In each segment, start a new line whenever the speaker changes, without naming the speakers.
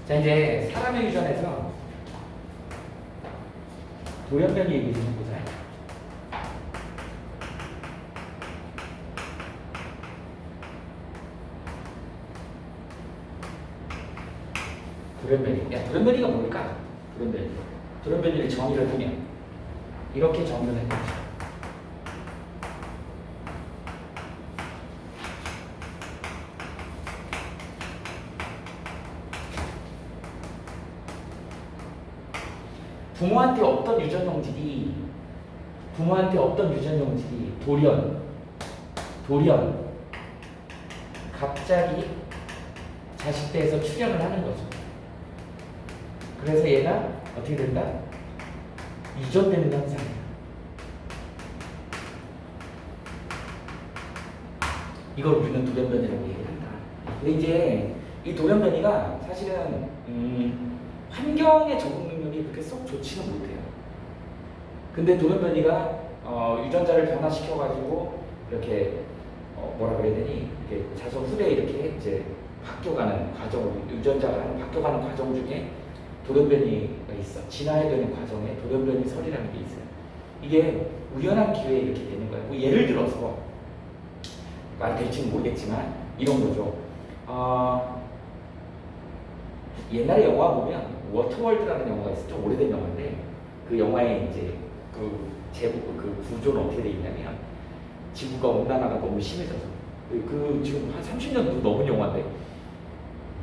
자, 이제 사람의 유전에서 돌연변이 얘기 좀 해보자. 돌연변이. 야, 돌연변이가 뭘까? 돌연변이. 돌연변이를 정의를 보면 이렇게 정의를 해보자. 부모한테 없던 유전용질이 돌연 갑자기 자식 대에서 출현을 하는 거죠. 그래서 얘가 어떻게 된다? 유전되는 현상이야. 이걸 우리는 돌연변이라고 얘기한다. 근데 이제 이 돌연변이가 사실은 환경에 적응 능력이 그렇게 썩 좋지는 못해요. 근데 돌연변이가 유전자를 변화시켜가지고 이렇게 뭐라 그래야 되니? 이렇게 자손 후대에 이렇게 이제 바뀌어가는 과정, 유전자가 바뀌어가는 과정 중에 돌연변이가 있어. 진화해야 되는 과정에 돌연변이 설이라는 게 있어요. 이게 우연한 기회에 이렇게 되는 거예요. 뭐 예를 들어서 말 될지는 모르겠지만 이런 거죠. 옛날에 영화 보면 워터월드라는 영화가 있어. 좀 오래된 영화인데 그 영화에 이제 그 구조는 어떻게 돼 있냐면 지구가 온난화가 너무 심해져서 지금 한 30년도 넘은 영화인데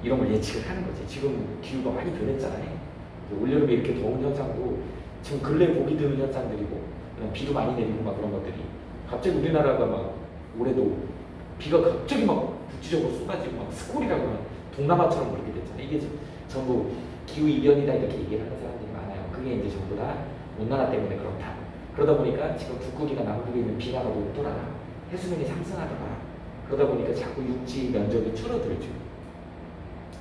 이런 걸 예측을 하는 거지. 지금 기후가 많이 변했잖아요. 올여름에 이렇게 더운 현상도 지금 근래 보기 드문 현상들이고 비도 많이 내리고 막 그런 것들이 갑자기 우리나라가 막 올해도 비가 갑자기 막 국지적으로 쏟아지고 막 스콜이라고 하면 동남아처럼 그렇게 됐잖아요. 이게 전부 기후 이변이다 이렇게 얘기를 하는 사람들이 많아요. 그게 이제 전부 다 온난화 때문에 그렇다. 그러다 보니까 지금 북극이나 남극에 있는 비가 높더라. 해수면이 상승하더라. 그러다 보니까 자꾸 육지 면적이 줄어들죠.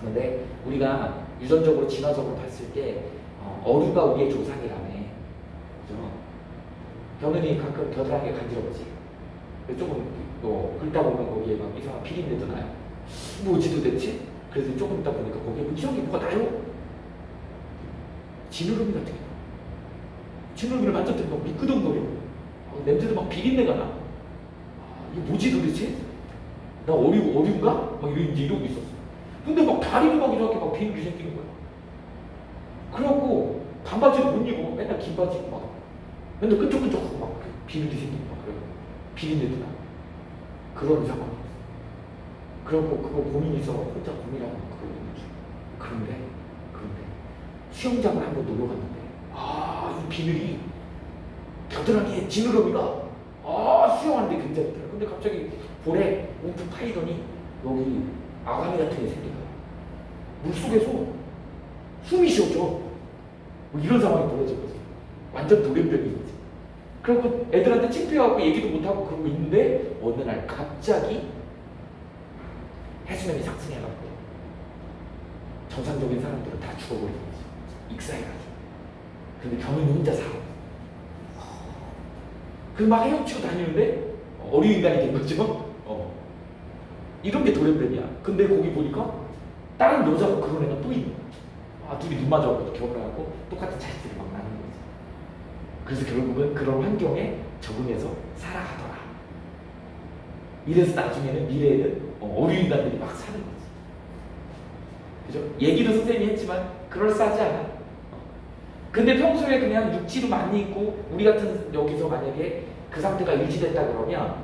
그런데 우리가 유전적으로 진화적으로 봤을 때 어류가 우리의 조상이라며. 그죠? 겨눈이 가끔 겨드랑이가 간지러우지. 조금 긁다 보면 거기에 막 이상한 비린내도 나요. 뭐지 도대체? 그래서 조금 있다 보니까 거기에 이상하게 뭐가 나요? 지느러미 같은 게 나. 지느러미를 만졌더니 막 미끄덩거려. 냄새도 막 비린내가 나. 이게 뭐지 도대체? 나 어류인가? 막 이러고 있었어. 근데 막 다리도 막 이렇게 막 비행기 생기는 거야. 그래갖고 반바지를 못 입고 맨날 긴 바지 입고 막 맨날 끈적끈적하고 막 비늘이 생기고 막 그래. 비린내도 나. 그런 상황이었어. 그래갖고 그거 고민해서 혼자 고민하고 그러고 있는 중. 그런데 수영장을 한번 놀러 갔는데 이 비늘이 겨드랑이에 지느러미가 수영하는데 굉장히 더라. 근데 갑자기 볼에 움푹 파이더니 여기 아가미 같은 게 생긴 거야. 물속에서 숨이 쉬어져. 뭐 이런 상황이 벌어진 거지. 완전 돌연변이인 거지. 그리고 애들한테 창피해갖고 얘기도 못하고 그러고 있는데 어느 날 갑자기 해수면이 상승해갖고 정상적인 사람들은 다 죽어버리는 거지. 익사해가지고. 근데 겨눈이 혼자 살아. 그래서 막 헤엄치고 다니는데 어류인간이 된 거죠. 이런 게 돌연변이야. 근데 거기 보니까 다른 여자가 그런 애가 또 있는 거야. 둘이 눈 맞아갖고 결혼하고 똑같은 자식들이 막 나는 거지. 그래서 결국은 그런 환경에 적응해서 살아가더라. 이래서 나중에는 미래에는 어류인간들이 막 사는 거지. 그죠? 얘기도 선생님이 했지만 그럴싸하지 않아. 근데 평소에 그냥 육지도 많이 있고 우리 같은 여기서 만약에 그 상태가 유지됐다 그러면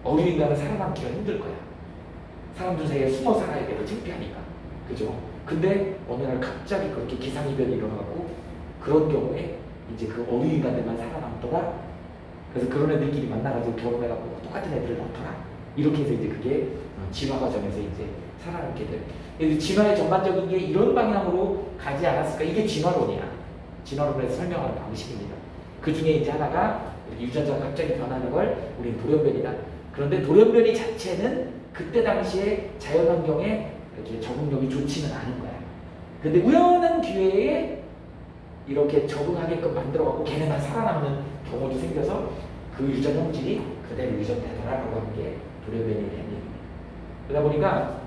어류인간은 살아남기가 힘들 거야. 사람들 사이에 숨어 살아야 되고 창피하니까. 그죠? 근데 어느 날 갑자기 그렇게 기상이변이 일어나고 그런 경우에 이제 그 어류인간들만 살아남더라. 그래서 그런 애들끼리 만나가지고 결혼해갖고 똑같은 애들을 낳더라. 이렇게 해서 이제 그게 진화 과정에서 이제 살아남게 돼. 그래서 진화의 전반적인 게 이런 방향으로 가지 않았을까? 이게 진화론이야. 진화론에서 설명하는 방식입니다. 그 중에 이제 하나가 유전자가 갑자기 변하는 걸 우리는 돌연변이다. 그런데 돌연변이 자체는 그때 당시에 자연환경에 이렇게 적응력이 좋지는 않은 거야. 근데 우연한 기회에 이렇게 적응하게끔 만들어갖고 걔네만 살아남는 경우도 생겨서 그 유전 형질이 그대로 유전되더라라고 하는 게 돌연변이 된 얘기입니다. 그러다 보니까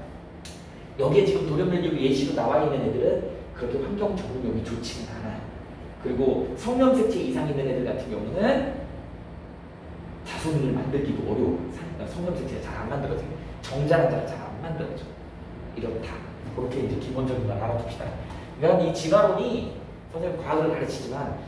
여기에 지금 돌연변이 예시로 나와 있는 애들은 그렇게 환경 적응력이 좋지는 않아요. 그리고 성염색체 이상 있는 애들 같은 경우는 자손을 만들기도 어려워. 성염색체가 잘 안 만들어져요. 정자란자가 잘 안 만들어져. 이렇다. 그렇게 이제 기본적인 걸 알아둡시다. 그러니까 이 진화론이 선생님 과학을 가르치지만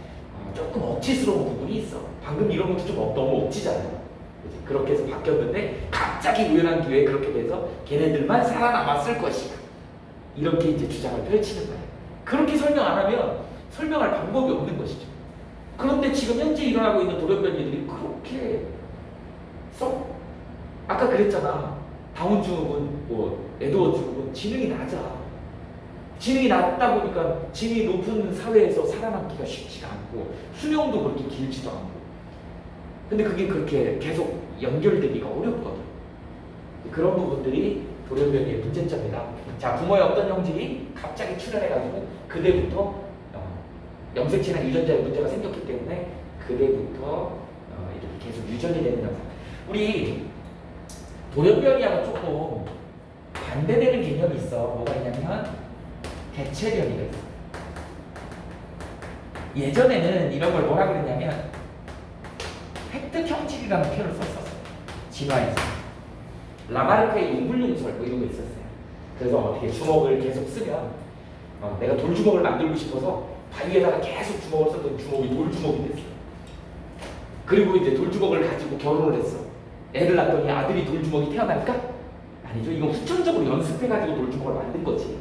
조금 억지스러운 부분이 있어. 방금 이런 것도 좀 너무 억지잖아요. 그치? 그렇게 해서 바뀌었는데 갑자기 우연한 기회에 그렇게 돼서 걔네들만 살아남았을 것이다. 이렇게 이제 주장을 펼치는 거예요. 그렇게 설명 안 하면 설명할 방법이 없는 것이죠. 그런데 지금 현재 일어나고 있는 돌연변이들이 그렇게 아까 그랬잖아. 다운 증후군, 에드워드 증후군 지능이 낮아. 지능이 낮다 보니까 지능이 높은 사회에서 살아남기가 쉽지가 않고 수명도 그렇게 길지도 않고. 근데 그게 그렇게 계속 연결되기가 어렵거든. 그런 부분들이 돌연변이의 문제점이다. 자, 부모의 어떤 형질이 갑자기 출현해가지고 그때부터 염색체나 유전자의 문제가 생겼기 때문에 그때부터 이렇게 계속 유전이 되는 현상. 우리 돌연변이하고 조금 반대되는 개념이 있어. 뭐가 있냐면 대체변이가 있어. 예전에는 이런 걸 뭐라 그랬냐면 획득 형질이라는 표현을 썼었어. 진화에서 라마르크의 용불용설 뭐 이런 거 있었어요. 그래서 어떻게 주먹을 계속 쓰면 내가 돌주먹을 만들고 싶어서 바위에다가 계속 주먹을 썼던 주먹이 돌주먹이 됐어. 그리고 이제 돌주먹을 가지고 결혼을 했어. 애를 낳더니 아들이 돌주먹이 태어날까? 아니죠. 이건 후천적으로 연습해가지고 돌주먹을 만든 거지.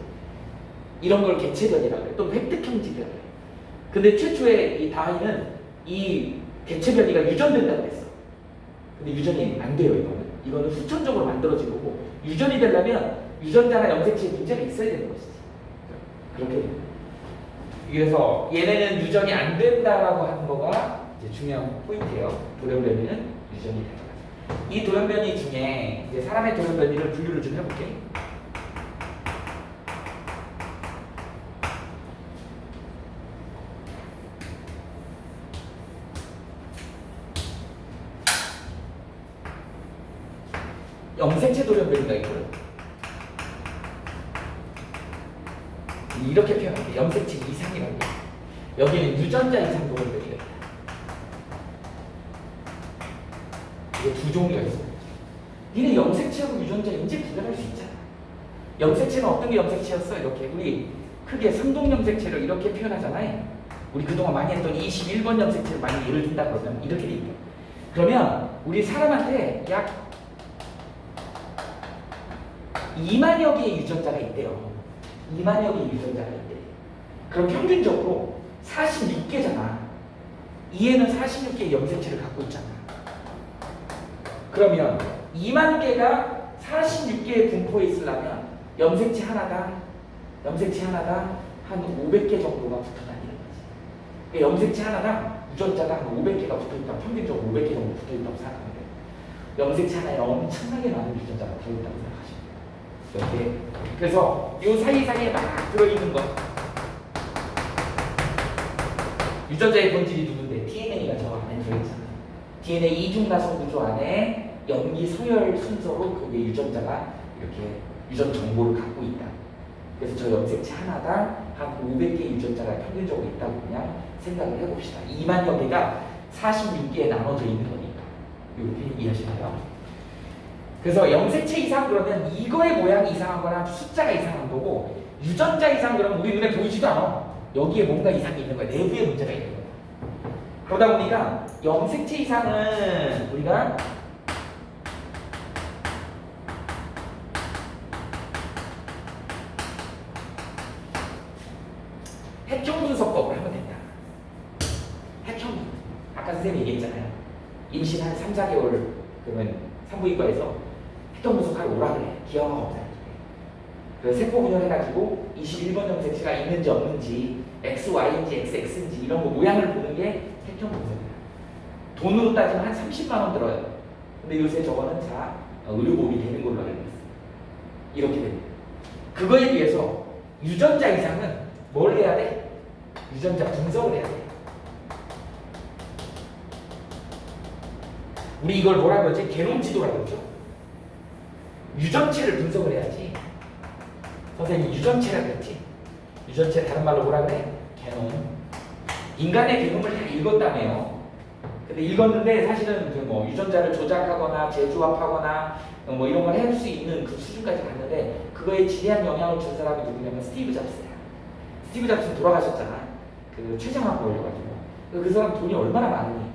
이런 걸 개체변이라고 해. 또 획득형질이라고 해. 근데 최초에 이 다이는 이 개체변이가 유전된다고 했어. 근데 유전이 안 돼요, 이거는. 이거는 후천적으로 만들어진 거고, 유전이 되려면 유전자나 염색체에 문제가 있어야 되는 것이지. 그렇게. 그래서 얘네는 유전이 안 된다라고 하는 거가 이제 중요한 포인트예요. 돌연변이는 유전이 된다. 이 돌연변이 중에 이제 사람의 돌연변이를 분류를 좀 해볼게. 염색체 돌연변이가 있고요. 이렇게 표현할게요. 염색체 이상이라고. 여기는 유전자 이상 돌연변이가 있다. 이게 두 종류가 있어요. 니네 염색체하고 유전자 이제 구별할 수 있잖아. 염색체는 어떤 게 염색체였어? 이렇게 우리 크게 상동 염색체를 이렇게 표현하잖아요. 우리 그동안 많이 했던 21번 염색체를 많이 예를 든다 그러면 이렇게 돼 있다. 그러면 우리 사람한테 약 2만여 개의 유전자가 있대요. 2만여 개의 유전자가 있대. 그럼 평균적으로 46개잖아. 이에는 46개의 염색체를 갖고 있잖아. 그러면 2만 개가 46개의 분포에 있으려면 염색체 하나가 한 500개 정도가 붙어 다니는 거지. 그러니까 염색체 하나랑 유전자가 한 500개가 붙어 있다. 평균적으로 500개 정도 붙어 있다고 생각하면 돼. 염색체 하나에 엄청나게 많은 유전자가 들어 있다고 생각하시면 돼요. 이렇게. 그래서 이 사이사이에 막 들어있는 것. 유전자의 본질이 누군데? DNA가 저 안에 들어있잖아요. DNA 이중나선 구조 안에 염기 서열 순서로 거기에 유전자가 이렇게 유전 정보를 갖고 있다. 그래서 저 염색체 하나당 한 500개의 유전자가 평균적으로 있다고 그냥 생각을 해봅시다. 2만여 개가 46개에 나눠져 있는 거니까. 이렇게 이해하시나요? 그래서 염색체 이상 그러면 이거의 모양이 이상한 거나 숫자가 이상한 거고, 유전자 이상 그러면 우리 눈에 보이지도 않아. 여기에 뭔가 이상이 있는 거야. 내부에 문제가 있는 거야. 그러다 보니까 염색체 이상은 우리가 핵형 분석법을 하면 된다. 핵형. 아까 선생님이 얘기했잖아요. 임신 한 3, 4개월 그러면 산부인과에서 핵형 분석하러 오라 그래. 기형아가 없다. 그래서 세포 분열해가지고 21번 염색체가 있는지 없는지 X, Y인지 XX인지 이런 거 모양을 보는 게 핵형 분석이야. 돈으로 따지면 한 30만 원 들어요. 근데 요새 저거는 다 의료보험이 되는 걸로 알고 있어요. 이렇게 됩니다. 그거에 비해서 유전자 이상은 뭘 해야 돼? 유전자 분석을 해야 돼. 우리 이걸 뭐라 그러지? 게놈 지도라고 그러죠? 유전체를 분석을 해야지. 선생님이 유전체라 그랬지? 유전체 다른 말로 뭐라 그래? 개놈. 인간의 개놈을 다 읽었다네요. 근데 읽었는데 사실은 그뭐 유전자를 조작하거나 재조합하거나 뭐 이런 걸 할 수 있는 그 수준까지 갔는데 그거에 지대한 영향을 준 사람이 누구냐면 스티브 잡스야. 스티브 잡스는 돌아가셨잖아. 그 췌장암 걸려가지고. 그 사람 돈이 얼마나 많으니?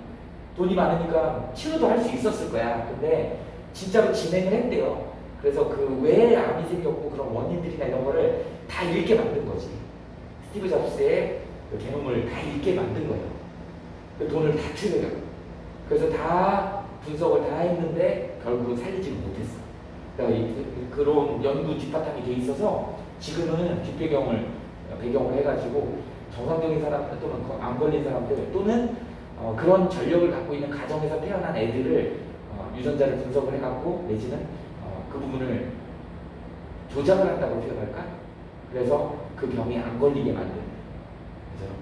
돈이 많으니까 치료도 할 수 있었을 거야. 근데 진짜로 진행을 했대요. 그래서 그 왜 암이 생겼고 그런 원인들이나 이런 거를 다 읽게 만든 거지. 스티브 잡스의 그 개놈을 다 읽게 만든 거예요. 그 돈을 다 치르려고. 그래서 다 분석을 다 했는데 결국은 살리지는 못했어. 그러니까 그런 연구 뒷바탕이 돼 있어서 지금은 배경으로 해가지고 정상적인 사람들 또는 암 걸린 사람들 또는 그런 전력을 갖고 있는 가정에서 태어난 애들을 유전자를 분석을 해갖고 내지는 그 부분을 조작을 한다고 표현할까? 그래서 그 병이 안 걸리게 만드는. 그래서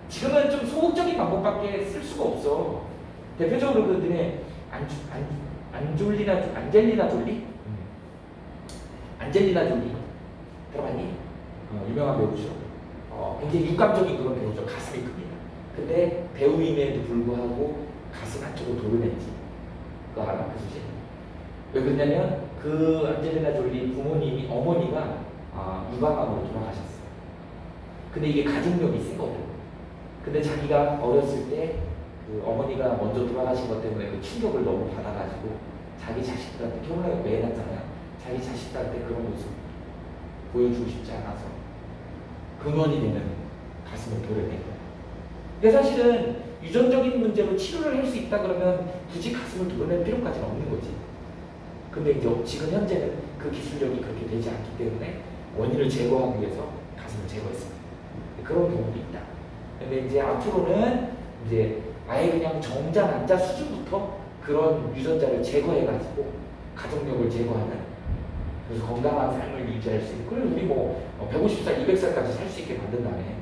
지금은 좀 소극적인 방법밖에 쓸 수가 없어. 대표적으로 그 너네 안젤리나 졸리? 안젤리나 졸리 들어봤니? 유명한 배우죠. 굉장히 육감적인 그런 배우죠. 가슴이 큽니다. 근데 배우임에도 불구하고 가슴 한쪽으로 도려냈지. 그거 알아? 그 소식? 왜 그러냐면 그 안젤리나 졸리 어머니가 유방암으로 돌아가셨어. 근데 이게 가족력이 세거든. 근데 자기가 어렸을 때 그 어머니가 먼저 돌아가신 것 때문에 그 충격을 너무 받아가지고 자기 자식들한테 결혼을 왜 해놨잖아요. 자기 자식들한테 그런 모습 보여주고 싶지 않아서 근원이 되는 가슴을 도려낸 거야. 근데 사실은 유전적인 문제로 치료를 할 수 있다 그러면 굳이 가슴을 도려낼 필요까지는 없는 거지. 근데 이제 지금 현재는 그 기술력이 그렇게 되지 않기 때문에 원인을 제거하기 위해서 가슴을 제거했습니다. 그런 경우도 있다. 근데 이제 앞으로는 이제 아예 그냥 정자난자 수준부터 그런 유전자를 제거해가지고 가족력을 제거하는, 그래서 건강한 삶을 유지할 수 있는, 그리고 우리 뭐 150살, 200살까지 살 수 있게 만든 다음에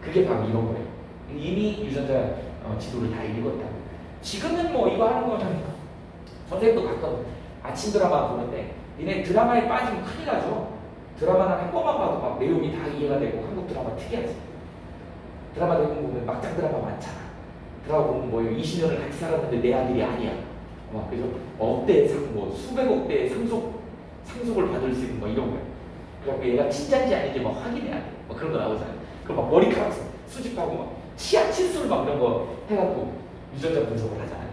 그게 바로 이런 거예요. 이미 유전자 지도를 다 읽었다고. 지금은 뭐 이거 하는 거는 선생님도 가끔 아침 드라마 보는데 니네 드라마에 빠지면 큰일 나죠. 드라마는 한 번만 봐도 막 내용이 다 이해가 되고 한국 드라마 특이하지. 드라마 내용 보면 막장 드라마 많잖아. 드라마 보면 뭐 20년을 같이 살았는데 내 아들이 아니야. 그래서 억대 뭐 수백억 대의 상속을 받을 수 있는 뭐 이런 거야. 그래갖고 얘가 진짜인지 아닌지 막 확인해야 돼. 뭐 그런 거 나오잖아요. 그럼 막 머리카락 수집하고 막 치아 치수를 막 이런 거 해갖고 유전자 분석을 하잖아요.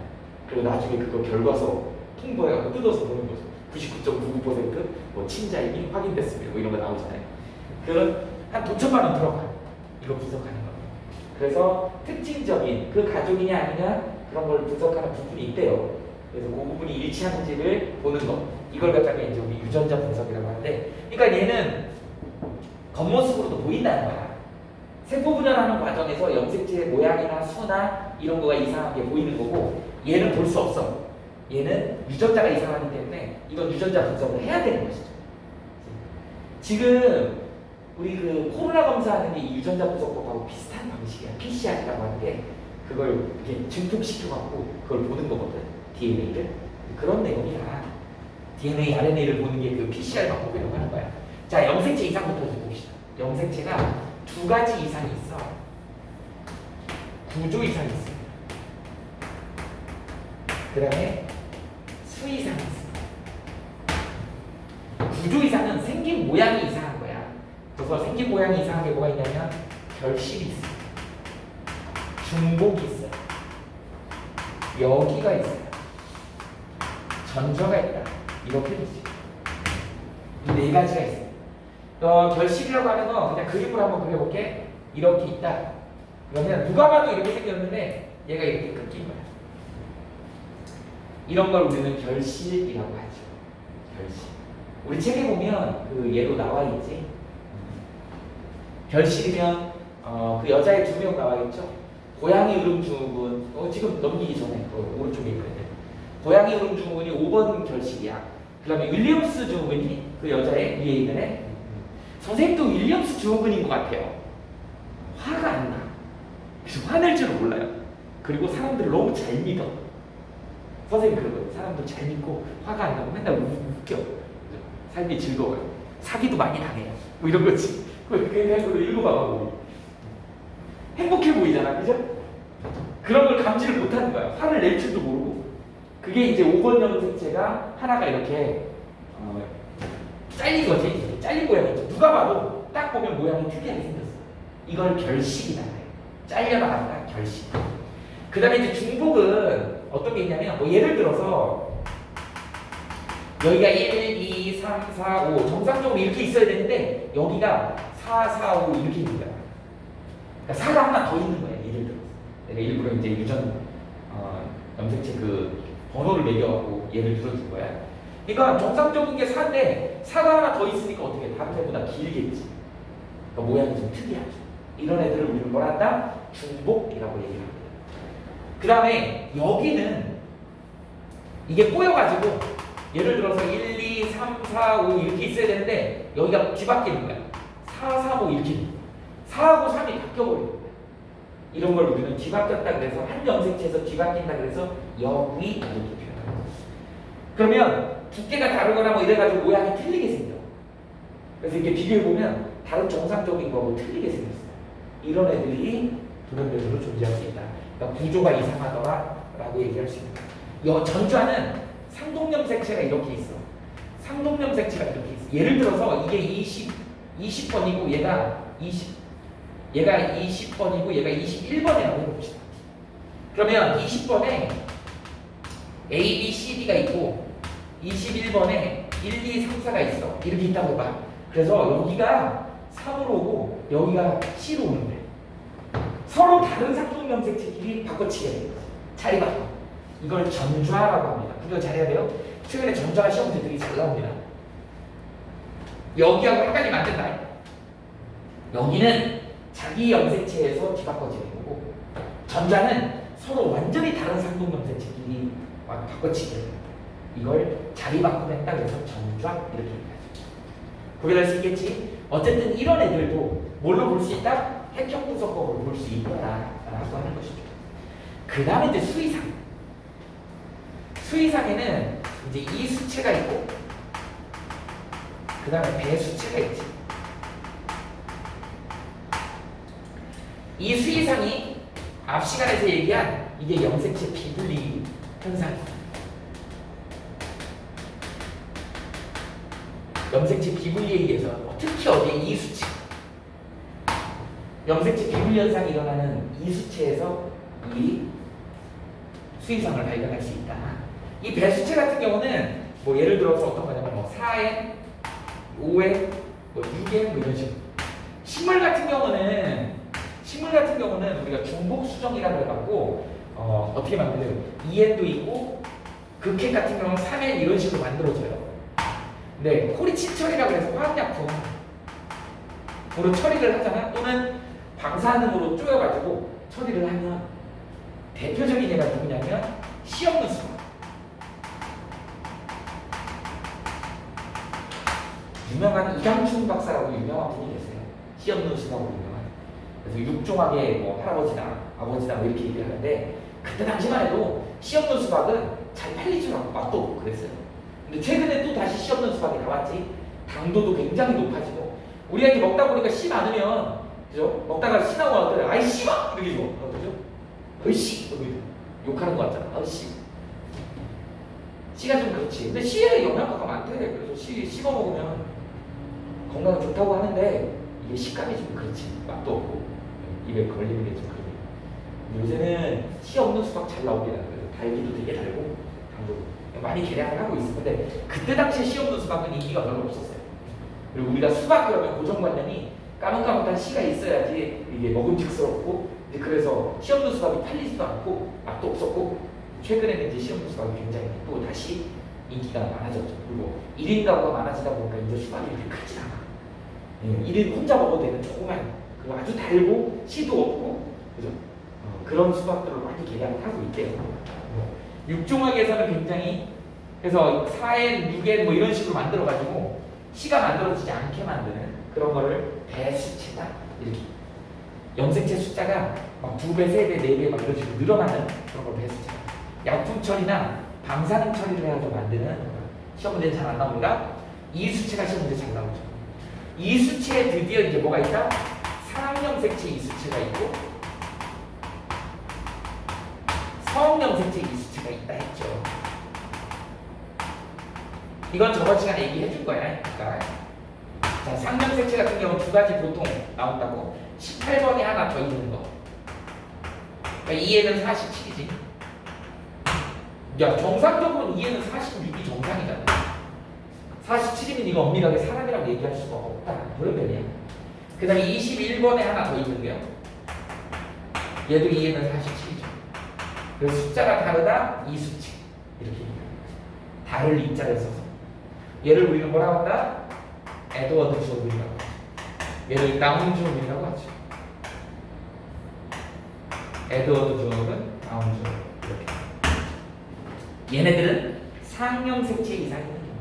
그리고 나중에 그거 결과서 통보해갖고 뜯어서 보는 거죠. 99.99%뭐 친자임이 확인됐습니다. 뭐 이런 거 나오잖아요. 그런 한 돈 천만 원 들어가. 이거 분석하는 거. 그래서 특징적인 그 가족이냐 아니냐 그런 걸 분석하는 부분이 있대요. 그래서 그 부분이 일치하는지를 보는 거. 이걸 갖다가 이제 우리 유전자 분석이라고 하는데, 그러니까 얘는 겉모습으로도 보인다는 거야. 세포 분열하는 과정에서 염색체의 모양이나 수나 이런 거가 이상하게 보이는 거고, 얘는 볼 수 없어. 얘는 유전자가 이상하기 때문에 이건 유전자 분석을 해야 되는 것이죠. 지금 우리 그 코로나 검사하는 게 이 유전자 분석법하고 비슷한 방식이야. PCR이라고 하는 게 그걸 이렇게 증폭시켜갖고 그걸 보는 거거든. DNA를. 그런 내용이야. DNA, RNA를 보는 게 그 PCR 방법이라고 하는 거야. 자, 염색체 이상부터 좀 봅시다. 염색체가 두 가지 이상이 있어. 구조 이상이 있어. 그 다음에 수 이상이 있어. 구조 이상은 생긴 모양이 이상한 거야. 그래서 생긴 모양이 이상한 게 뭐가 있냐면 결실이 있어. 중복이 있어. 여기가 있어요. 전저가 있다. 이렇게 되지. 이 네 가지가 있어요. 결실이라고 하는 건 그냥 그림으로 한번 그려볼게. 이렇게 있다. 그러면 누가 봐도 이렇게 생겼는데 얘가 이렇게 끊긴 거야. 이런 걸 우리는 결실이라고 하죠. 결실. 우리 책에 보면 그 예로 나와 있지. 결실이면 그 여자의 두 명 나와 있죠. 고양이 으름 증후군. 지금 넘기기 전에 오른쪽에 있거든요. 고양이 으름 증후군이 5번 결실이야. 그 다음에 윌리엄스 증후군이 그 여자의 위에 있는 애. 선생님도 윌리엄스 증후군인 것 같아요. 화가 안 나. 그래서 화낼 줄을 몰라요. 그리고 사람들을 너무 잘 믿어. 선생님 그러거든요. 사람들 잘 믿고 화가 안 나고 맨날 웃겨. 삶이 즐거워요. 사기도 많이 당해요. 뭐 이런 거지. 그걸 읽어봐봐 우리. 행복해 보이잖아, 그죠? 그런 걸 감지를 못하는 거야. 화를 낼 줄도 모르고. 그게 이제 5번 염색체가 하나가 이렇게 잘린 거지. 잘린 모양이죠. 누가 봐도 딱 보면 모양이 특이하게 생겼어. 이걸 결식이다. 잘려나간다, 결식. 그 다음에 이제 중복은 어떤 게 있냐면, 뭐 예를 들어서 여기가 1, 2, 3, 4, 5 정상적으로 이렇게 있어야 되는데 여기가 4, 4, 5 이렇게 있는 거야. 그러니까 4가 하나 더 있는 거야. 예를 들어서 내가 일부러 이제 유전 염색체 그 번호를 매겨갖고 예를 들어준 거야. 그러니까 정상적인 게 4인데 4가 하나 더 있으니까 어떻게 해? 다른 애보다 길겠지. 그러니까 모양이 좀 특이하죠. 이런 애들을 우리는 뭘 한다? 중복이라고 얘기를 합니다. 그 다음에 여기는 이게 꼬여가지고 예를 들어서 1, 2, 3, 4, 5 이렇게 있어야 되는데 여기가 뒤바뀌는 거야. 4, 3, 5 이렇게 있는 거야. 4하고 3이 바뀌어버리는 거야. 이런 걸 우리는 뒤바뀌었다 그래서 한 염색체에서 뒤바뀐다 그래서 여기 이렇게 표현하는 거야. 그러면 두께가 다르거나 뭐 이래가지고 모양이 틀리게 생겨. 그래서 이렇게 비교해보면 다른 정상적인 거하고 틀리게 생겼어요. 이런 애들이 돌연변이로 존재할 수 있다. 그러니까 구조가 이상하더라 라고 얘기할 수 있는 거야. 전주하는 상동염색체가 이렇게 있어. 상동염색체가 이렇게 있어. 예를 들어서 이게 20번이고 얘가 20번이고 얘가 21번이라고 해봅시다. 그러면 20번에 A, B, C, D가 있고 21번에 1, 2, 3, 4가 있어. 이렇게 있다고 해봐. 그래서 여기가 3으로 오고 여기가 C로 오는데 서로 다른 상동염색체끼리 바꿔치게 해요. 자리 바꿔. 이걸 전좌라고 합니다. 구별 잘해야 돼요. 최근에 전좌 시험 문제들이 잘 나옵니다. 여기하고 헷갈리면 안 된다. 여기는 자기 염색체에서 뒤바꿔지는 거고 전자는 서로 완전히 다른 상동염색체끼리 바꿔치기 해요. 이걸 자리 바꾸낸다 그래서 전좌 이렇게 얘기하죠. 구별할 수 있겠지? 어쨌든 이런 애들도 뭘로 볼 수 있다? 핵형 분석법으로 볼 수 있다라고 하는 것이죠. 그 다음에 이제 수의상. 수의상에는 이제 이 수체가 있고 그 다음에 배수체가 있지. 이 수의상이 앞 시간에서 얘기한 이게 염색체 비분리 현상이에요. 염색체 비분리에 의해서 특히 어디에 이 수체 염색체 비분리 현상이 일어나는 이 수체에서 이 수의상을 발견할 수 있다. 이 배수체 같은 경우는 뭐 예를 들어서 어떤 거냐면 뭐 4N, 5N, 뭐 6N 뭐 이런 식으로. 식물 같은 경우는 우리가 중복 수정이라고 해갖고 어떻게 만들어요? 2N도 있고 극핵 같은 경우는 3N 이런 식으로 만들어져요. 네, 코리친 처리라고 해서 화학약품으로 처리를 하잖아. 또는 방사능으로 쪼여가지고 처리를 하면 대표적인 예가 누구냐면 씨 없는 수박. 유명한 이강춘 박사라고 유명한 분이 계세요. 씨 없는 수박으로 유명한. 그래서 육종학의 뭐 할아버지나 아버지나 뭐 이렇게 얘기를 하는데 그때 당시만 해도 씨 없는 수박은 잘 팔리지도 않고 맛도 없고 그랬어요. 근데 최근에 또 다시 씨 없는 수박이 나왔지. 당도도 굉장히 높아지고 우리가 이렇게 먹다 보니까 씨 많으면 그죠? 먹다가 씨 나오고 하더니 아이 씨발! 이렇게 줘. 그죠? 어이씨! 욕하는 거 같잖아. 어이씨. 씨가 좀 그렇지. 근데 씨에 영양가가 많대. 그래서 씨 씹어 먹으면 건강에 좋다고 하는데 이게 식감이 좀 그렇지. 맛도 없고 입에 걸리는 게 좀 그래요. 요새는 씨 없는 수박 잘 나옵니다. 그래서 달기도 되게 달고 당도 많이 개량을 하고 있어. 근데 그때 당시에 씨 없는 수박은 인기가 별로 없었어요. 그리고 우리가 수박 그러면 고정관념이 까뭇까뭇한 씨가 있어야지 이게 먹음직스럽고 그래서 씨 없는 수박이 팔리지도 않고 맛도 없었고 최근에는 이제 씨 없는 수박이 굉장히 또 다시 인기가 많아졌죠. 그리고 1인 가구가 많아지다 보니까 이제 수박이 그렇게 크진 않아. 1인 혼자 먹어도 되는 조그만 그리고 아주 달고 씨도 없고 그죠? 그런 수박들을 많이 개량을 하고 있대요. 육종학에서는 굉장히 그래서 4N, 6N 뭐 이런 식으로 만들어가지고 씨가 만들어지지 않게 만드는 그런 거를 배수체다 이렇게 염색체 숫자가 막 2배, 3배, 4배 막 이런 식으로 늘어나는 그런 걸 배수체. 약품 처리나 방사능 처리를 해서 만드는 시험 문제는 잘 안 나옵니다. 이 수체가 시험 문제 잘 나오죠. 이 수치에 드디어 이제 뭐가 있다? 사각형 색채 이 수치가 있고 서형형 색채 이 수치가 있다 했죠. 이건 저번 시간에 얘기해 줄 거야. 그러니까 자, 상형 색채 같은 경우는 두 가지 보통 나온다고. 18번에 하나 더 있는 거. 그러니까 2에는 47이지. 야, 정상적으로 2에는 46이 정상이잖아. 47이면 이거 엄밀하게 사람이라고 얘기할 수가 없다. 그런 편이야. 그 다음에 21번에 하나 더 있는 거야. 얘도 2에는 47이죠. 그래서 숫자가 다르다, 이 수치. 이렇게. 다를 이자를 써서. 얘를 우리는 뭐라고 한다? 에드워드 조업이라고 하죠. 얘를 나운 조업이라고 하죠. 에드워드 조업은 나운 조업. 이렇게. 얘네들은 상형 색채 이상이 있는 경우.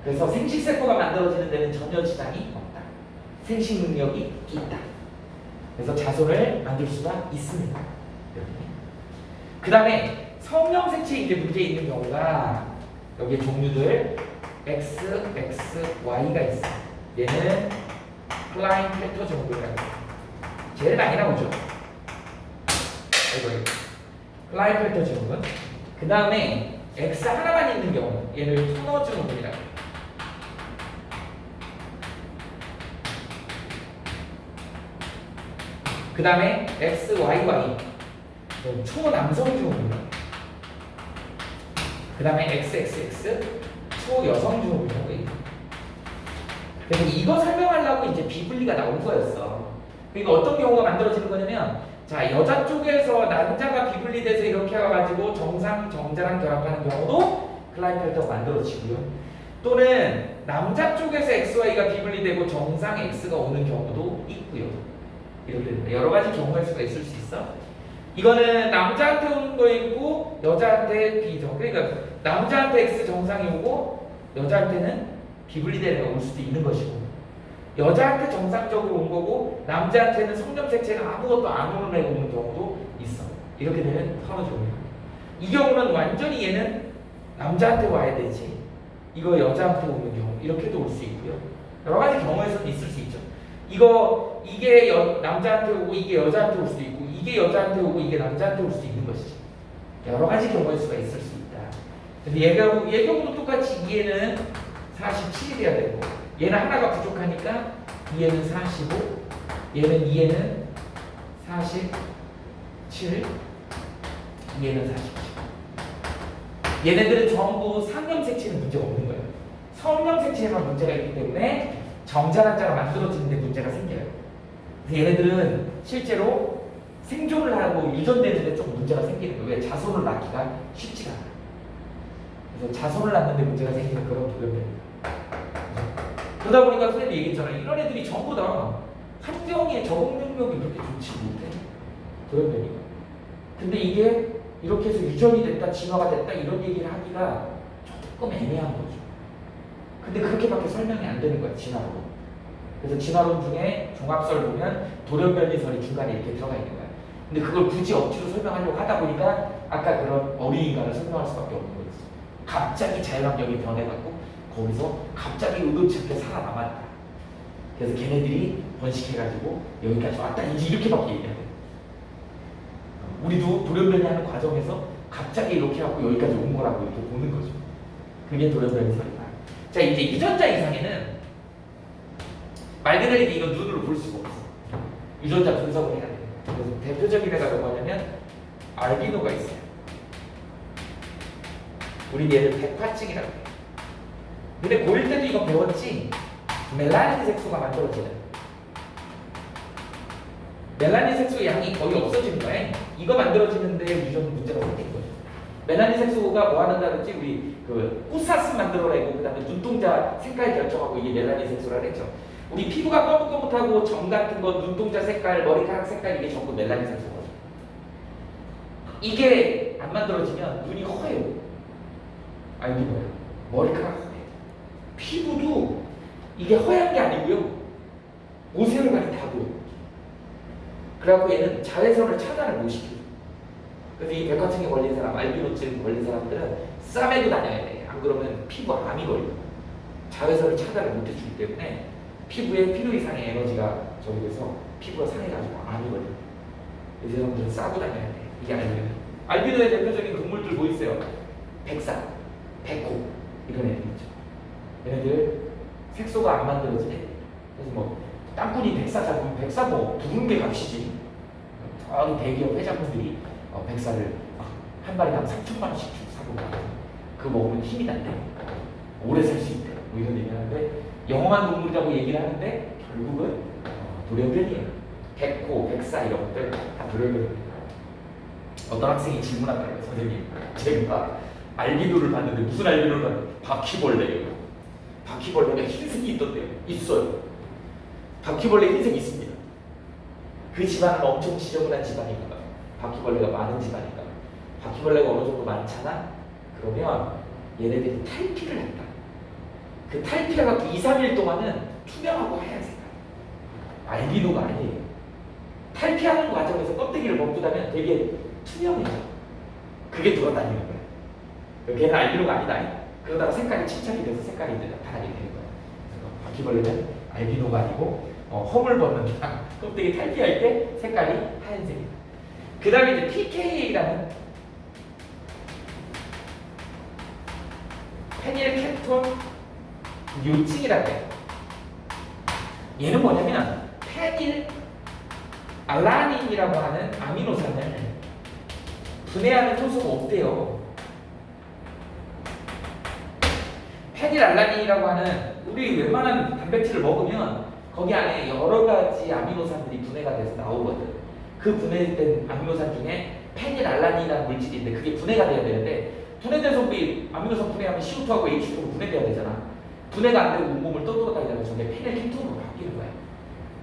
그래서 생식세포가 만들어지는 데는 전혀 지장이 없다. 생식 능력이 있다. 그래서 자손을 만들 수가 있습니다. 그 다음에 성형 색채 이제 문제 있는 경우가 여기 종류들 X, X, Y가 있어. 얘는 클라인펠터 정도라고. 제일 많이 나오죠. 이거 클라인펠터 증후군. 그 다음에 X 하나만 있는 경우 얘를 터너 증후군이라고. 그 다음에 X, Y, Y 초남성 증후군. 그 다음에 XXX 초여성 증후군이라고 해요. 그래서 이거 설명하려고 이제 비분리가 나온 거였어. 그러니까 어떤 경우가 만들어지는 거냐면, 자, 여자 쪽에서 남자가 비분리돼서 이렇게 와가지고 정상 정자랑 결합하는 경우도 클라인펠터가 만들어지고요. 또는 남자 쪽에서 XY가 비분리되고 정상 X가 오는 경우도 있고요. 이렇게 됩니다. 여러 가지 경우가 수가 있을 수 있어. 이거는 남자한테 오는 거 있고 여자한테 비정. 그러니까 남자한테 X 정상이 오고 여자한테는 비분리되는 거 올 수도 있는 것이고, 여자한테 정상적으로 온 거고 남자한테는 성형색채가 아무것도 안 오는 애가 오는 경우도 있어. 이렇게 되면 터너줍니다. 이 경우는 완전히 얘는 남자한테 와야 되지, 이거 여자한테 오는 경우 이렇게도 올 수 있고요. 여러 가지 경우에서도 있을 수 있죠. 이게 남자한테 오고 이게 여자한테 올 수도 있고, 이게 여자한테 오고 이게 남자한테 올 수도 있는 것이지. 여러 가지 경우의 수가 있을 수 있다. 근데 얘 경우도 똑같이 얘는 47이 돼야 되고, 얘는 하나가 부족하니까 얘는 45, 얘는 47, 얘는 47. 얘네들은 전부 상형색채는 문제가 없는 거예요. 성형색채에만 문제가 있기 때문에 정자란자가 만들어지는데 문제가 생겨요. 그래서 얘네들은 실제로 생존을 하고 유전되는데 좀 문제가 생기는 거예요. 왜? 자손을 낳기가 쉽지가 않아요. 그래서 자손을 낳는데 문제가 생기는 그런 돌연변입니다. 그러다 보니까 선생님이 얘기했잖아요. 이런 애들이 전부 다 환경에 적응 능력이 그렇게 좋지 못해. 돌연변이가. 근데 이게 이렇게 해서 유전이 됐다, 진화가 됐다 이런 얘기를 하기가 조금 애매한 거죠. 근데 그렇게밖에 설명이 안 되는 거야, 진화론. 그래서 진화론 중에 종합설 보면 돌연변이설이 중간에 이렇게 들어가 있는 거야. 근데 그걸 굳이 억지로 설명하려고 하다 보니까 아까 그런 어린이인간을 설명할 수밖에 없는 거였어. 갑자기 자연환경이 변해갖고 거기서 갑자기 의도치 않게 살아남았다. 그래서 걔네들이 번식해가지고 여기까지 왔다. 이제 이렇게밖에 얘기해야 돼. 우리도 돌연변이하는 과정에서 갑자기 이렇게 하고 여기까지 온 거라고 이렇게 보는 거죠. 그게 돌연변이설이다. 자, 이제 유전자 이상에는 말 그대로 이거 눈으로 볼 수가 없어. 유전자 분석을 해야 돼. 그래서 대표적인 애가 뭐냐면 알비노가 있어요. 우리 얘를 백화증이라고 해요. 근데 고1 때도 이거 배웠지? 멜라닌 색소가 만들어지는. 멜라닌 색소 양이 거의 없어지는 거야. 이거 만들어지는데 유전 문제가 생긴 거죠. 멜라닌 색소가 뭐 하는다 그랬지? 우리 그 꽃사슴 만들어내고, 그 다음에 눈동자 색깔 결정하고, 이게 멜라닌 색소라 그랬죠. 우리 피부가 거뭇거뭇하고 점 같은 거, 눈동자 색깔, 머리카락 색깔, 이게 전부 멜라닌 색소거든요. 이게 안 만들어지면 눈이 허해요. 알기 뭐예요? 머리카락 허해. 피부도 이게 허연 게 아니고요, 오세로가리 다 보여. 그래갖고 얘는 자외선을 차단을 못 시켜요. 그래서 이 백화증에 걸린 사람, 알비노증 걸린 사람들은 싸매고 다녀야 돼. 안 그러면 피부 암이 걸려. 자외선을 차단을 못 해주기 때문에 피부에 필요 이상의 에너지가 저기 돼서 피부가 상해가지고 암이 걸려. 이 사람들은 싸고 다녀야 돼. 이게 알비노. 알비노의 대표적인 동물들 뭐 있어요? 백사, 백호 이런 애들 있죠. 얘네들 색소가 안 만들어지네. 그래서 뭐 땅굴이 백사 잡으면 백사 뭐 부르는 게 값이지. 저기 대기업 회장분들이 백사를 한 마리당 3천만 원씩 주고 사고 그 먹으면 힘이 난대. 오래 살 수 있대. 뭐 이런 얘기 하는데 영험한 동물이라고 얘기를 하는데 결국은 돌연변이에요. 백호, 백사 이런 것들 다 돌연변이에요. 어떤 학생이 질문하더라고요. 선생님, 제가 알비노를 봤는데 무슨 알비노를 봤는데 바퀴벌레예요. 바퀴벌레가 흰색이 있던데요. 있어요. 바퀴벌레 흰색이 있습니다. 그 집안은 엄청 지저분한 집안인가 봐요. 바퀴벌레가 많은 집안인가 봐요. 바퀴벌레가 어느 정도 많잖아? 그러면 얘네들이 탈피를 한다. 그 탈피가 2, 3일 동안은 투명하고 하얀색. 알비노가 아니에요. 탈피하는 과정에서 껍데기를 벗기다면 되게 투명해져. 그게 돌아다니는 거야. 걔는 알비노가 아니다. 그러다가 색깔이 침착이 돼서 색깔이 이제 나타나게 되는 거야. 그래서 바퀴벌레는 알비노가 아니고 허물 벗는다. 껍데기 탈피할 때 색깔이 하얀색이다. 그 다음에 이제 PKA라는 페닐케톤 요층이라고 해요. 얘는 뭐냐면 페닐 알라닌이라고 하는 아미노산을 분해하는 효소가 없대요. 페닐알라닌이라고 하는 우리 웬만한 단백질을 먹으면 거기 안에 여러 가지 아미노산들이 분해가 돼서 나오거든. 그 분해된 아미노산 중에 페닐알라닌이라는 물질이 있는데 그게 분해가 돼야 되는데 분해돼서 우리 아미노산 분해하면 CO2하고 H2로 분해돼야 되잖아. 분해가 안 되고 온몸을 떠돌아다니다가 저게 페닐케톤으로 바뀌는 거야.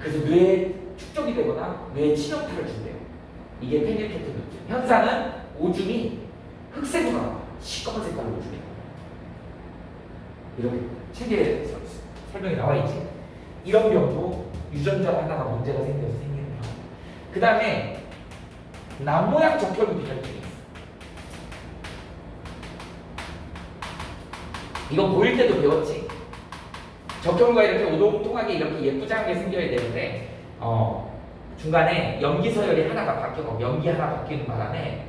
그래서 뇌에 축적이 되거나 뇌에 치명타를 준대요. 이게 페닐케톤 현상은 오줌이 흑색으로 나와. 시꺼먼 색깔로 오줌이 이렇게 책에 설명이 나와 있지. 이런 병도 유전자 하나가 문제가 생겨서 생기는 병. 그 다음에 남모양 적혈구 비혈증이 있어. 이거 보일 때도 배웠지. 적혈구가 이렇게 오동통하게 이렇게 예쁘장하게 생겨야 되는데 중간에 염기 서열이 하나가 바뀌고 염기 하나 바뀌는 바람에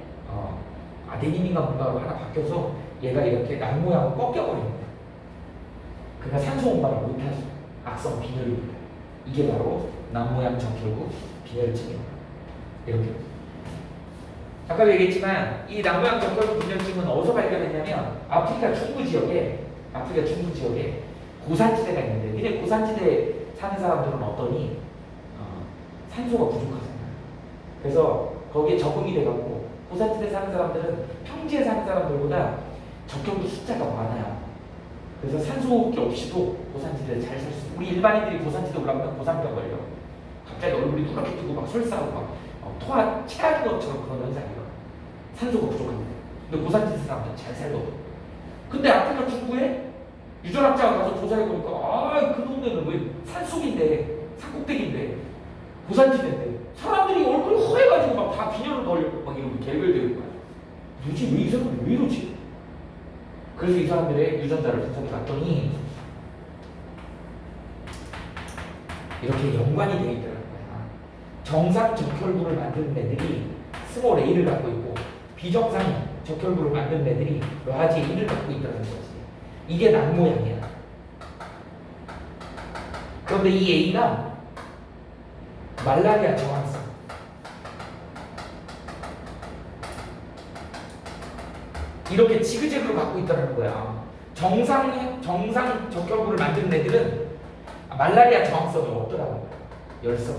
아데닌인가 뭔가로 하나 바뀌어서 얘가 이렇게 남모양으로 꺾여버립니다. 그러니까 산소 운반을 못해서 악성 빈혈입니다. 이게 바로 남모양 적혈구 빈혈증입니다. 이렇게. 아까도 얘기했지만 이 남모양 적혈구 빈혈증은 어디서 발견했냐면 아프리카 중부 지역에 고산지대가 있는데 니네 고산지대에 사는 사람들은 어떠니? 산소가 부족하잖아요. 그래서 거기에 적응이 돼갖고 고산지대에 사는 사람들은 평지에 사는 사람들보다 적혈구 숫자가 많아요. 그래서 산소호흡기 없이도 고산지대에 잘 살 수 있어요. 우리 일반인들이 고산지대 올라가면 고산병 걸려. 갑자기 얼굴이 누렇게 뜨고 막 설사하고 막 체하는 것처럼 그런 현상이 일어나. 산소가 부족합니다. 근데 고산지대 사람들은 잘 살거든. 근데 아프리카 중부에 유전학자가 가서 조사해보니까 그 동네는 왜 산속인데 산꼭대기인데 고산지대인데 사람들이 얼굴이 허해가지고 막 다 빈혈을 걸려 막 이러고 개별되는 거야. 도대체 왜 이 사람들 왜 이러지? 그래서 이 사람들의 유전자를 분석해봤더니 이렇게 연관이 되어 있더라는 거야. 정상 적혈구를 만드는 애들이 스몰 a를 갖고 있고 비정상 적혈구를 만드는 애들이 라지 a를 갖고 있다는 거지. 이게 남모양이야. 그런데 이 a가 말라리아 저항성 이렇게 지그재그로 갖고 있다는 거야. 정상 적혈구를 만드는 애들은 말라리아 저항성이 없더라는 거야. 열성.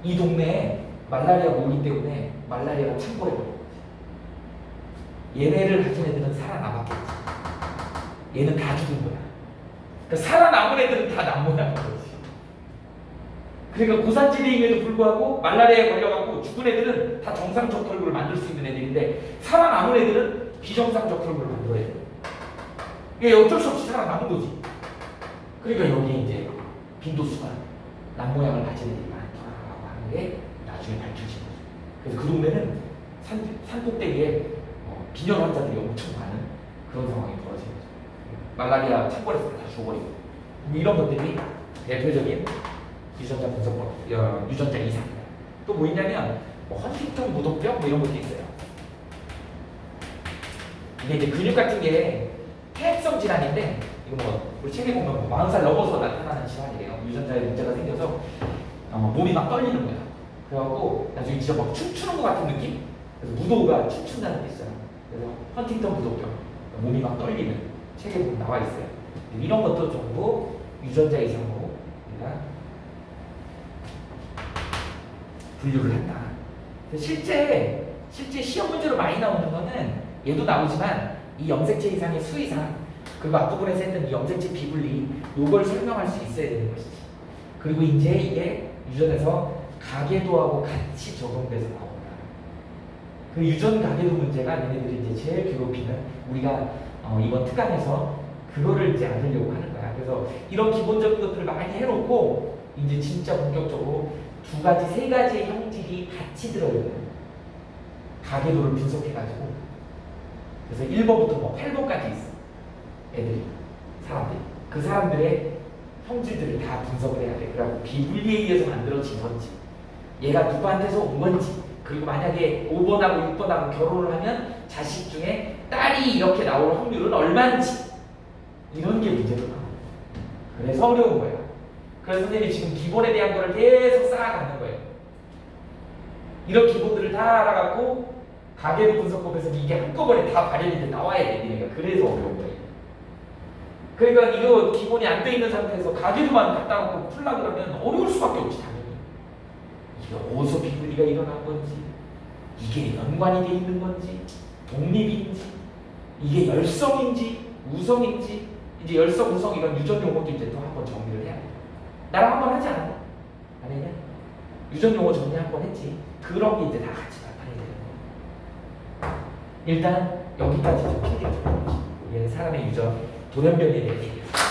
이 동네에 말라리아가 오기 때문에 말라리아가 창궐해버린 거지. 얘네를 가진 애들은 살아남았겠지. 얘는 다 죽은 거야. 그러니까 살아남은 애들은 다 남모양인 거지. 그러니까 고산지대임에도 불구하고 말라리아에 걸려갖고 죽은 애들은 다 정상 적혈구를 만들 수 있는 애들인데 살아남은 애들은 비정상 적혈구를 만들어야 돼. 이게 어쩔 수 없이 살아남은 거지. 그러니까 여기에 이제 빈도수가 남모양을 가진 애들이 많더라고 하는 게 나중에 밝혀진 거죠. 그래서 그 동네는 산꼭대기에 빈혈 환자들이 엄청 많은 그런 상황이 벌어진 거죠. 말라리아 창궐했을 때 다 죽어버리고 이런 것들이 대표적인 유전자 분석법, 유전자 이상입니다. 또 뭐 있냐면 뭐 헌팅턴 무독병 뭐 이런 것도 있어요. 이게 이제 근육 같은 게 퇴행성 질환인데 이거 뭐 우리 책에 보면 뭐 40살 넘어서 나타나는 질환이래요. 유전자에 문제가 생겨서 몸이 막 떨리는 거야. 그래갖고 나중에 진짜 막 춤추는 것 같은 느낌? 그래서 무도가 춤춘다는 게 있어요. 그래서 헌팅턴 무도병, 몸이 막 떨리는 책에 보면 나와 있어요. 이런 것도 전부 유전자 이상으로 우리가 분류를 한다. 실제 시험 문제로 많이 나오는 거는 얘도 나오지만 이 염색체 이상의 수 이상 그리고 앞부분에서 했던 이 염색체 비분리 요걸 설명할 수 있어야 되는 것이지. 그리고 이제 이게 유전에서 가계도하고 같이 적용돼서 나온다. 그 유전 가계도 문제가 얘네들이 이제 제일 괴롭히는 우리가 이번 특강에서 그거를 이제 알으려고 하는 거야. 그래서 이런 기본적인 것들을 많이 해놓고 이제 진짜 본격적으로 두 가지, 세 가지의 형질이 같이 들어있는 가계도를 분석해가지고 그래서 1번부터 뭐 8번까지 있어. 애들이, 사람들이. 그 사람들의 형질들을 다 분석을 해야 돼. 그래갖고 비분리에 의해서 만들어진 건지 얘가 누구한테서 온 건지 그리고 만약에 5번하고 6번하고 결혼을 하면 자식 중에 딸이 이렇게 나올 확률은 얼마인지 이런 게 문제가 나와. 그래서 어려운 거예요. 그래서 선생님이 지금 기본에 대한 거를 계속 쌓아가는 거예요. 이런 기본들을 다 알아갖고 가계도 분석법에서 이게 한꺼번에 다 발현이 돼 나와야 돼. 니네가 그래서 어려운 거예요. 그러니까 이거 기본이 안 돼 있는 상태에서 가계도만 갖다 놓고 풀라 그러면 어려울 수밖에 없지 당연히. 이게 어디서 비분리가 일어난 건지 이게 연관이 돼 있는 건지 독립인지 이게 열성인지 우성인지 이제 열성, 우성 이런 유전 용어도 이제 또 한번 정리를 해야 돼. 나랑 한번 하지 않았나? 안 했냐? 유전 용어 정리 한번 했지. 그런 게 이제 다 같이 나타내야 되는 거야. 일단 여기까지 좀 필기가 좀 얘는 사람의 유전 돌연변이에 대해 얘기했어.